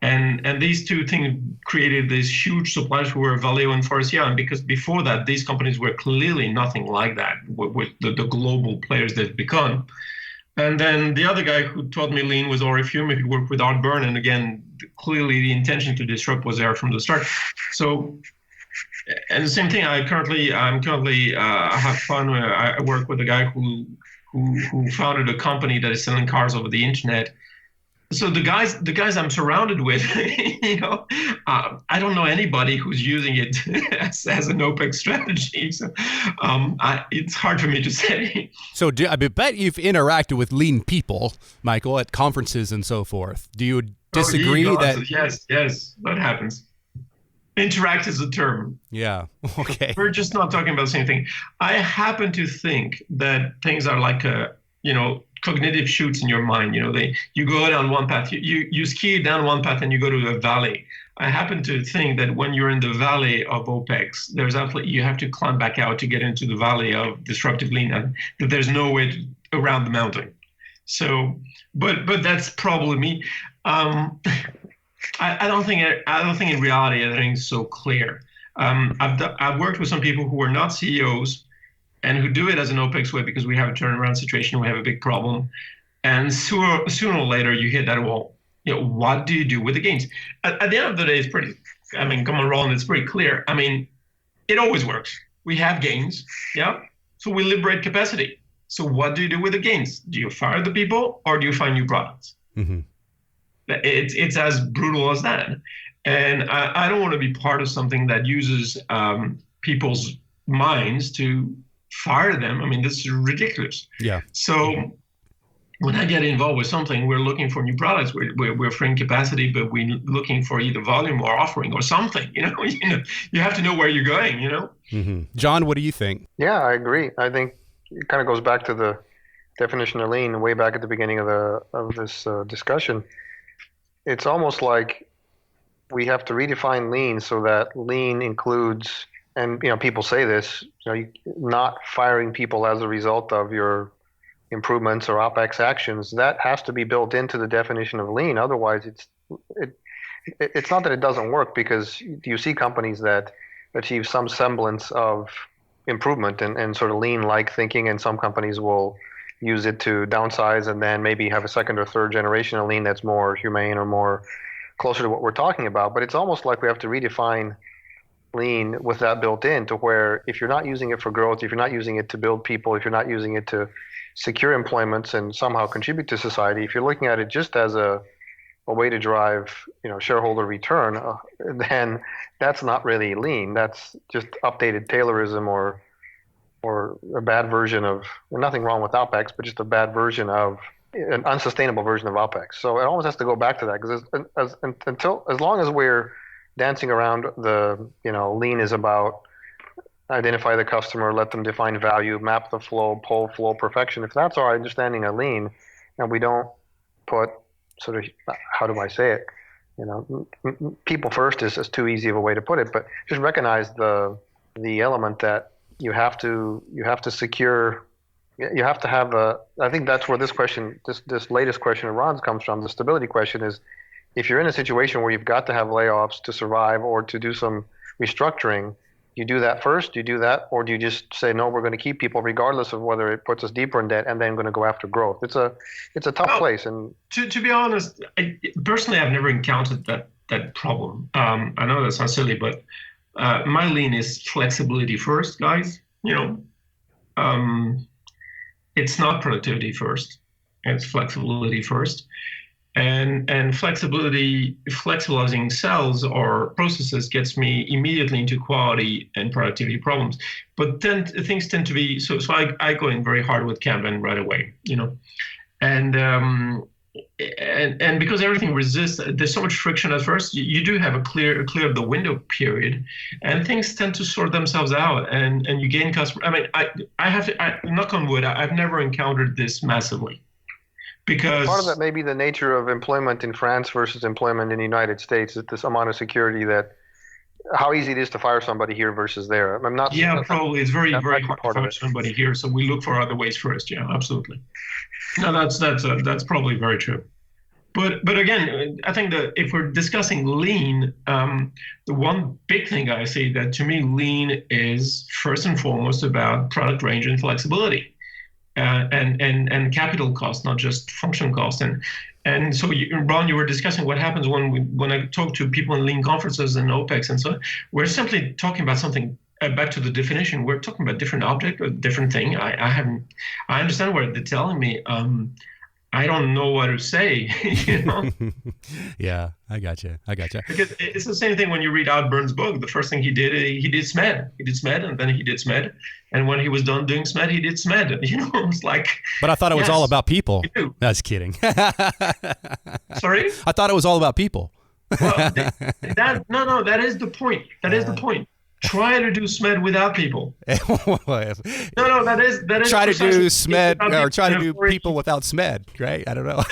And these two things created this huge suppliers who were Valeo and Forcia. And because before that, these companies were clearly nothing like that with the global players they've become. And then the other guy who taught me lean was Orifume, who worked with Art Byrne. And again, clearly the intention to disrupt was there from the start. So, and the same thing, I have fun. I work with a guy who founded a company that is selling cars over the internet. So the guys I'm surrounded with, I don't know anybody who's using it as an OPEX strategy. So it's hard for me to say. So I bet you've interacted with lean people, Michael, at conferences and so forth. Do you disagree that? Yes, that happens. Interact is a term. Yeah. Okay. We're just not talking about the same thing. I happen to think that things are like cognitive chutes in your mind. You go down one path, you ski down one path and you go to a valley. I happen to think that when you're in the valley of OPEX, you have to climb back out to get into the valley of disruptive lean, and that there's no way around the mountain. So, but that's probably me. I don't think in reality everything's so clear. I've worked with some people who are not CEOs and who do it as an OPEX way because we have a turnaround situation, we have a big problem, and sooner or later you hit that wall. What do you do with the gains? At the end of the day, it's pretty. Come on, Roland, it's pretty clear. It always works. We have gains, yeah. So we liberate capacity. So what do you do with the gains? Do you fire the people or do you find new products? Mm-hmm. It's as brutal as that. And I don't want to be part of something that uses people's minds to fire them. This is ridiculous. Yeah. So when I get involved with something, we're looking for new products. We're freeing capacity, but we're looking for either volume or offering or something. You have to know where you're going. Mm-hmm. John, what do you think? Yeah, I agree. I think it kind of goes back to the definition of lean way back at the beginning of this discussion. It's almost like we have to redefine lean so that lean includes, and people say this, not firing people as a result of your improvements or OPEX actions. That has to be built into the definition of lean. Otherwise, it's not that it doesn't work, because you see companies that achieve some semblance of improvement and sort of lean-like thinking, and some companies will use it to downsize and then maybe have a second or third generation of lean that's more humane or more closer to what we're talking about. But it's almost like we have to redefine lean with that built in, to where if you're not using it for growth, if you're not using it to build people, if you're not using it to secure employments and somehow contribute to society, if you're looking at it just as a way to drive shareholder return, then that's not really lean. That's just updated Taylorism or a bad version of, nothing wrong with OPEX, but just a bad version of an unsustainable version of OPEX. So it almost has to go back to that, because as long as we're dancing around the lean is about identify the customer, let them define value, map the flow, pull flow perfection. If that's our understanding of lean, and we don't put sort of, how do I say it? People first is too easy of a way to put it, but just recognize the element that you have to secure. You have to have I think that's where this latest question of Ron's comes from. The stability question is, if you're in a situation where you've got to have layoffs to survive or to do some restructuring, you do that first, you do that, or do you just say, no, we're going to keep people regardless of whether it puts us deeper in debt, and then going to go after growth? It's a tough place. And to be honest, personally, I've never encountered that problem. I know that sounds silly, but my lean is flexibility first, guys. It's not productivity first. It's flexibility first. And flexibilizing cells or processes gets me immediately into quality and productivity problems. But then things tend to be, so I go in very hard with Kanban right away, and because everything resists, there's so much friction at first. You do have a clear the window period, and things tend to sort themselves out, and you gain customer. I have to knock on wood. I've never encountered this massively. because part of that may be the nature of employment in France versus employment in the United States. It's this amount of security that how easy it is to fire somebody here versus there. I'm not. yeah, probably it's very, That very might be hard to part of find it. somebody here. So we look for other ways first. Yeah, absolutely. No, that's probably very true. But again, I think that if we're discussing lean, the one big thing I see that to me lean is first and foremost about product range and flexibility, and capital cost, not just function cost. And so, Ron, you were discussing what happens when I talk to people in lean conferences and OPEX, and so we're simply talking about something. Back to the definition, we're talking about different object or different thing. I understand what they're telling me. I don't know what to say, Yeah, I gotcha. Because it's the same thing when you read Burn's book. The first thing he did SMED. He did SMED, and then he did SMED. And when he was done doing SMED, he did SMED. It's like. But I thought it was all about people. You do. I was kidding. Sorry? I thought it was all about people. Well, that is the point. That is the point. Try to do SMED without people. No, that is. Try to do SMED or try to do very, people without SMED, right? I don't know.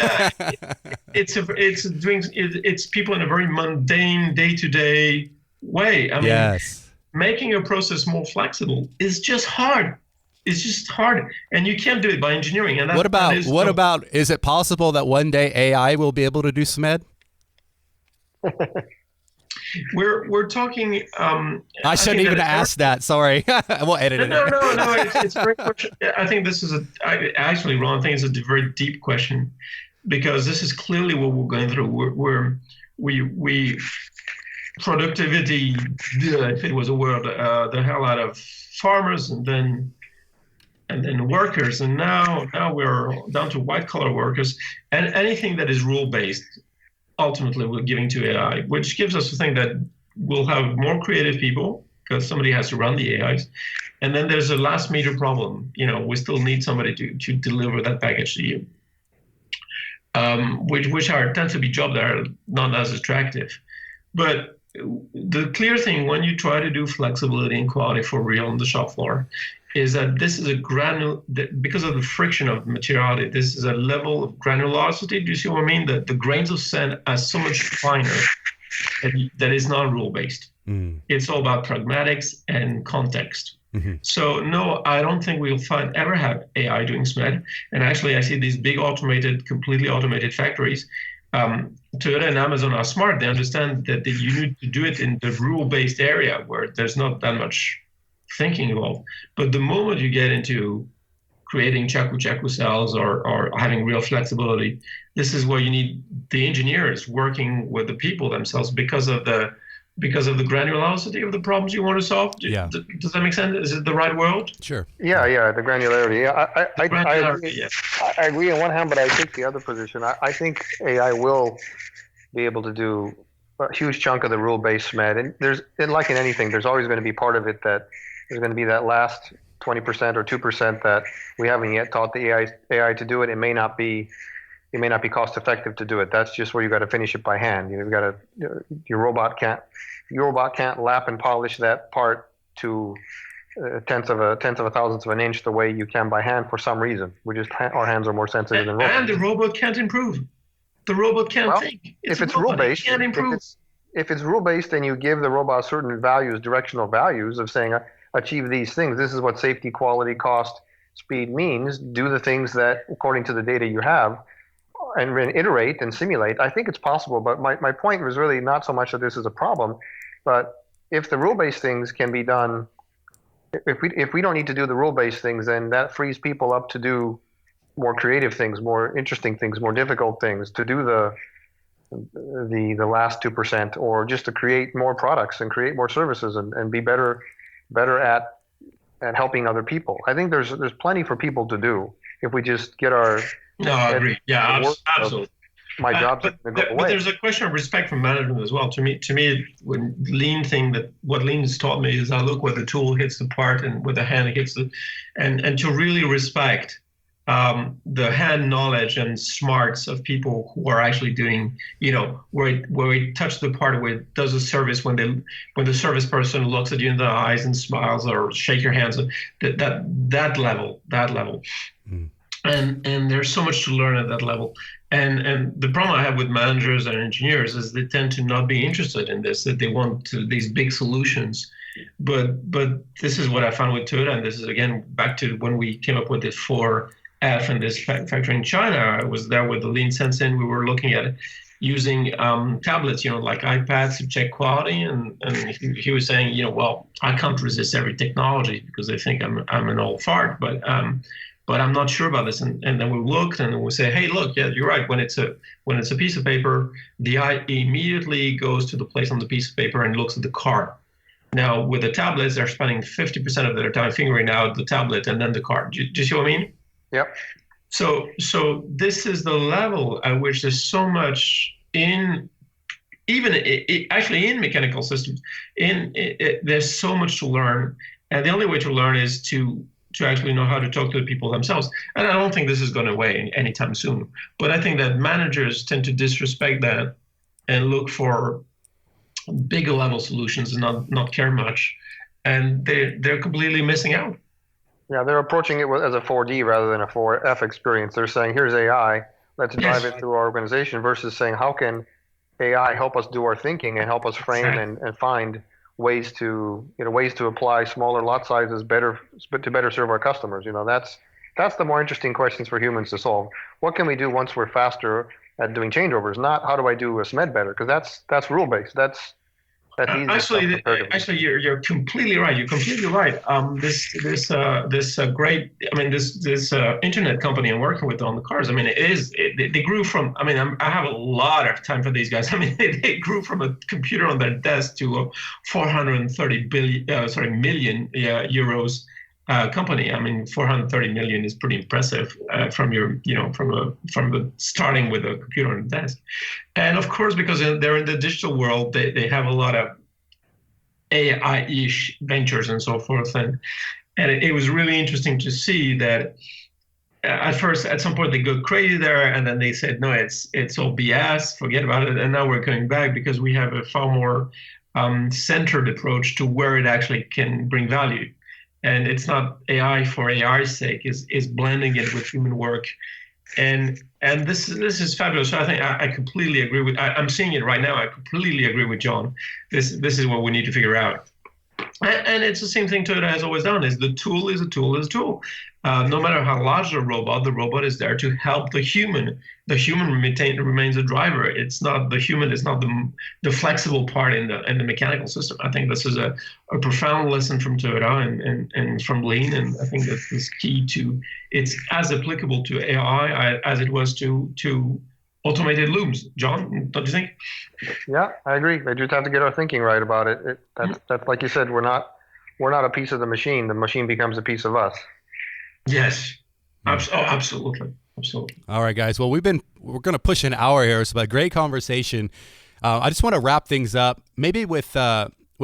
It's people in a very mundane, day-to-day way. I mean, Yes. making a process more flexible is just hard. It's just hard, and you can't do it by engineering. And What about? Is it possible that one day AI will be able to do SMED? We're talking. I shouldn't even ask that. Sorry, we'll edit it. No. It's a great question. I think this is actually, Ron, I think it's a very deep question, because this is clearly what we're going through. We productivity, if it was a word, the hell out of farmers, and then workers, and now we're down to white collar workers, and anything that is rule based. Ultimately, we're giving to AI, which gives us to think that we'll have more creative people because somebody has to run the AIs. And then there's a last major problem. We still need somebody to deliver that package to you, which tend to be jobs that are not as attractive. But the clear thing when you try to do flexibility and quality for real on the shop floor is that this is because of the friction of materiality, this is a level of granulosity. Do you see what I mean? That the grains of sand are so much finer that is not rule-based. It's all about pragmatics and context. Mm-hmm. So no, I don't think we'll ever have AI doing SMED. And actually, I see these big completely automated factories. Toyota and Amazon are smart. They understand that you need to do it in the rule-based area where there's not that much thinking involved. But the moment you get into creating chaku cells or having real flexibility, this is where you need the engineers working with the people themselves because of the granulosity of the problems you want to solve. Does that make sense? Is it the right world? Sure. Yeah, the granularity. Yeah, I agree on one hand, but I take the other position. I think AI will be able to do a huge chunk of the rule-based SMED. And like in anything, there's always going to be part of it that there's going to be that last 20% or 2% that we haven't yet taught the AI to do it. It may not be cost effective to do it. That's just where you got to finish it by hand. Your robot can't lap and polish that part to tenths of a thousandth of an inch the way you can by hand for some reason. Our hands are more sensitive than robots. And the robot can't improve. The robot can't think. If it's rule based, if it's rule based, and you give the robot certain values, directional values of saying achieve these things. This is what safety, quality, cost, speed means. Do the things that according to the data you have. And iterate and simulate. I think it's possible, but my point was really not so much that this is a problem, but if the rule-based things can be done, if we don't need to do the rule-based things, then that frees people up to do more creative things, more interesting things, more difficult things, to do the last 2%, or just to create more products and create more services and be better at helping other people. I think there's plenty for people to do if we just get our I agree. Yeah, absolutely. My job's but there's a question of respect from management as well. To me, when what Lean has taught me is I look where the tool hits the part and where the hand hits and to really respect the hand knowledge and smarts of people who are actually doing, where we touch the part where it does a service when the service person looks at you in the eyes and smiles or shake your hands, that level. and there's so much to learn at that level. And the problem I have with managers and engineers is they tend to not be interested in this, that they want these big solutions. But this is what I found with Toyota, and this is again back to when we came up with this 4F and this factory in China. I was there with the Lean Sensei. We were looking at using tablets, like iPads to check quality, and he was saying, well, I can't resist every technology because they think I'm an old fart, but I'm not sure about this. And then we looked and we say, hey, look, yeah, you're right. When it's a piece of paper, the eye immediately goes to the place on the piece of paper and looks at the card. Now, with the tablets, they're spending 50% of their time figuring out the tablet and then the card. Do you see what I mean? Yep. So this is the level at which there's so much actually in mechanical systems, there's so much to learn. And the only way to learn is to actually know how to talk to the people themselves. And I don't think this is going away anytime soon. But I think that managers tend to disrespect that and look for bigger level solutions and not care much. And they're completely missing out. Yeah, they're approaching it as a 4D rather than a 4F experience. They're saying, here's AI, let's drive it through our organization, versus saying, how can AI help us do our thinking and help us frame and find ways to apply smaller lot sizes to better serve our customers. That's the more interesting questions for humans to solve. What can we do once we're faster at doing changeovers? Not how do I do a SMED better, because that's rule based. That's easy. Actually, you're completely right. You're completely right. This internet company I'm working with on the cars. I mean, they grew from. I mean, I have a lot of time for these guys. I mean, they grew from a computer on their desk to a 430 million euros company. I mean, 430 million is pretty impressive from starting with a computer on the desk. And of course, because they're in the digital world, they have a lot of AI-ish ventures and so forth. And it was really interesting to see that at some point they got crazy there, and then they said, no, it's all BS, forget about it. And now we're coming back because we have a far more centered approach to where it actually can bring value. And it's not AI for AI's sake, is blending it with human work. And this is fabulous. So I think I completely agree with, I'm seeing it right now. I completely agree with John. This is what we need to figure out. And it's the same thing Toyota has always done, is the tool is a tool is a tool. No matter how large the robot is there to help the human. The human remains a driver. It's not the human. It's not the flexible part in the mechanical system. I think this is a profound lesson from Toyota and from Lean, and I think that is key to. It's as applicable to AI as it was to automated looms. John, don't you think? Yeah, I agree. They just have to get our thinking right about it. That's like you said. We're not a piece of the machine. The machine becomes a piece of us. Yes. Absolutely. All right, guys. Well, we're going to push an hour here. It's a great conversation. I just want to wrap things up, maybe with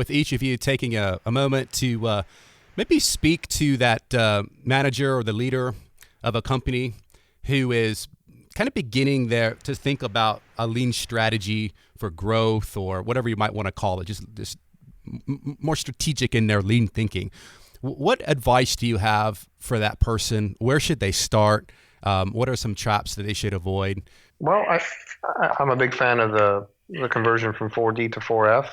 each of you taking a moment to maybe speak to that manager or the leader of a company who is kind of beginning there to think about a lean strategy for growth, or whatever you might want to call it, just more strategic in their lean thinking. What advice do you have for that person? Where should they start? What are some traps that they should avoid? Well, I'm a big fan of the conversion from 4D to 4F.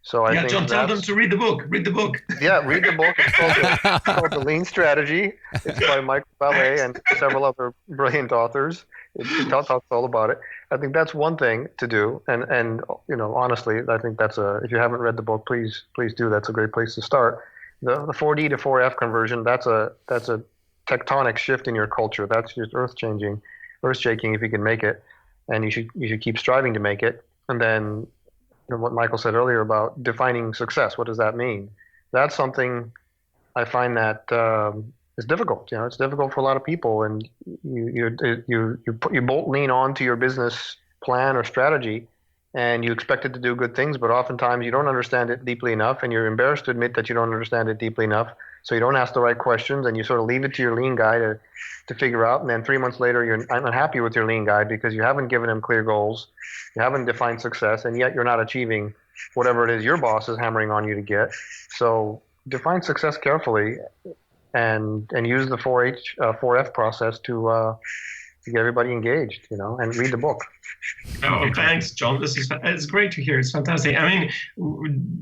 So I think John, tell them to read the book. Read the book. Yeah, read the book. It's called The Lean Strategy. It's by Michael Ballé and several other brilliant authors. It talks all about it. I think that's one thing to do. And honestly, I think if you haven't read the book, please do. That's a great place to start. The 4D to 4F conversion, that's a tectonic shift in your culture. That's just earth-shaking if you can make it, and you should keep striving to make it. And then what Michael said earlier about defining success, what does that mean? That's something I find that is difficult. It's difficult for a lot of people, and you bolt lean on to your business plan or strategy, and you expect it to do good things, but oftentimes you don't understand it deeply enough, and you're embarrassed to admit that you don't understand it deeply enough. So you don't ask the right questions, and you sort of leave it to your lean guy to figure out. And then 3 months later, you're unhappy with your lean guy because you haven't given him clear goals, you haven't defined success, and yet you're not achieving whatever it is your boss is hammering on you to get. So define success carefully, and use the 4F process to get everybody engaged, and read the book. Oh, thanks, John. It's great to hear. It's fantastic. I mean,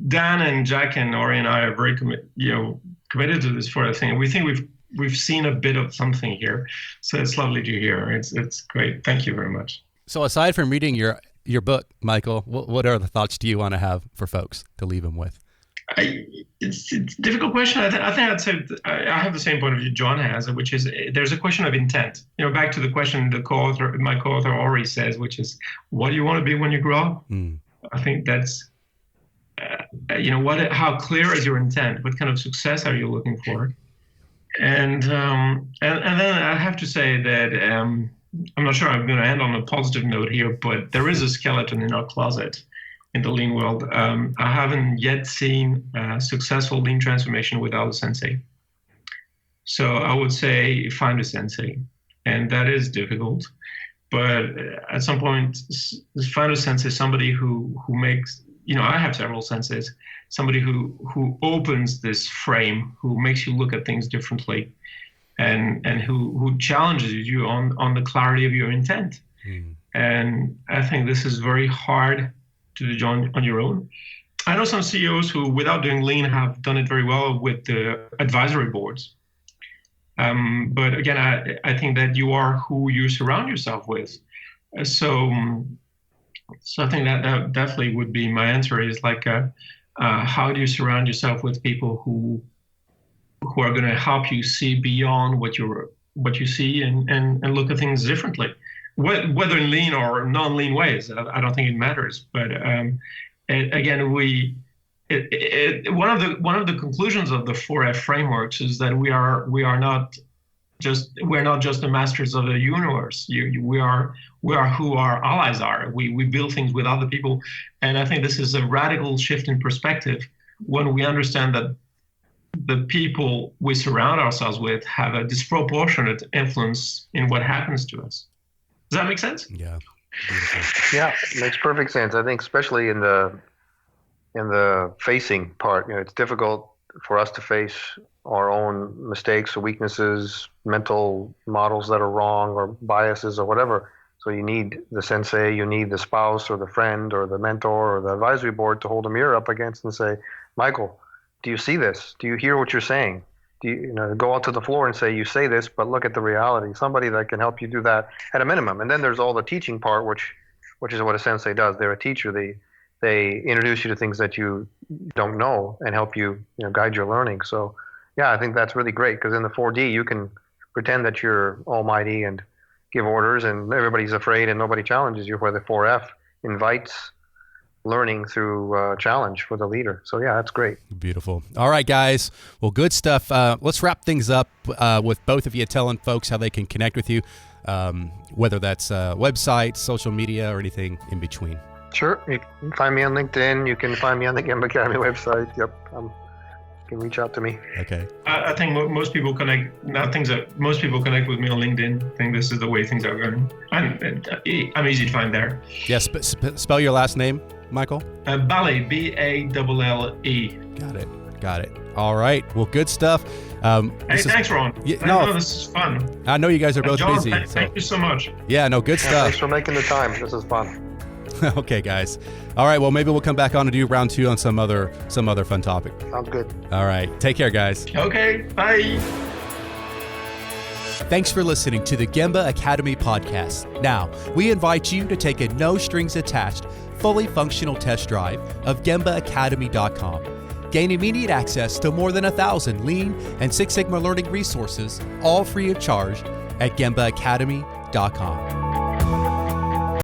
Dan and Jack and Ori and I are very committed to this 4F thing. We think we've seen a bit of something here, so it's lovely to hear. It's great. Thank you very much. So aside from reading your book, Michael, what other thoughts do you want to have for folks to leave them with? It's a difficult question. I think I'd say I have the same point of view John has, which is there's a question of intent. Back to the question my co-author Ori says, which is, what do you want to be when you grow up? I think that's, how clear is your intent? What kind of success are you looking for? And then I have to say that I'm not sure I'm going to end on a positive note here, but there is a skeleton in our closet in the lean world. I haven't yet seen successful lean transformation without a sensei. So I would say find a sensei, and that is difficult. But at some point, find a sensei, somebody who makes, I have several senseis, somebody who opens this frame, who makes you look at things differently, and who challenges you on the clarity of your intent. And I think this is very hard to do on your own. I know some CEOs who, without doing lean, have done it very well with the advisory boards. But again, I think that you are who you surround yourself with. So I think that definitely would be my answer, is how do you surround yourself with people who are going to help you see beyond what you see and look at things differently, whether in lean or non-lean ways. I don't think it matters. But again, one of the conclusions of the 4F frameworks is that we're not just the masters of the universe. We are who our allies are. We build things with other people, and I think this is a radical shift in perspective when we understand that the people we surround ourselves with have a disproportionate influence in what happens to us. Does that make sense? Yeah. Beautiful. Yeah, it makes perfect sense. I think especially in the facing part, it's difficult for us to face our own mistakes or weaknesses, mental models that are wrong or biases or whatever. So you need the sensei, you need the spouse or the friend or the mentor or the advisory board to hold a mirror up against and say, Michael, do you see this? Do you hear what you're saying? Do you go out to the floor and say, you say this, but look at the reality. Somebody that can help you do that at a minimum. And then there's all the teaching part, which is what a sensei does. They're a teacher. They introduce you to things that you don't know and help you, guide your learning. So, yeah, I think that's really great, because in the 4D, you can pretend that you're almighty and give orders and everybody's afraid and nobody challenges you, where the 4F invites learning through challenge for the leader. So yeah, that's great. Beautiful. All right, guys. Well, good stuff. Let's wrap things up with both of you telling folks how they can connect with you, whether that's website, social media, or anything in between. Sure. You can find me on LinkedIn. You can find me on the Gemba Academy website. Yep. You can reach out to me. Okay. I think most people connect with me on LinkedIn. I think this is the way things are going. I'm easy to find there. Yes. Spell your last name, Michael. Ballé, B-A-L-L-E. Got it. All right. Well, good stuff. Thanks, Ron. No, this is fun. I know you guys are both John, busy. Thank you so much. Yeah, no, good stuff. Thanks for making the time. This is fun. Okay, guys. All right. Well, maybe we'll come back on and do round 2 on some other fun topic. Sounds good. All right. Take care, guys. Okay. Bye. Thanks for listening to the Gemba Academy podcast. Now, we invite you to take a no-strings-attached, fully functional test drive of GembaAcademy.com. Gain immediate access to more than 1,000 Lean and Six Sigma learning resources, all free of charge, at GembaAcademy.com.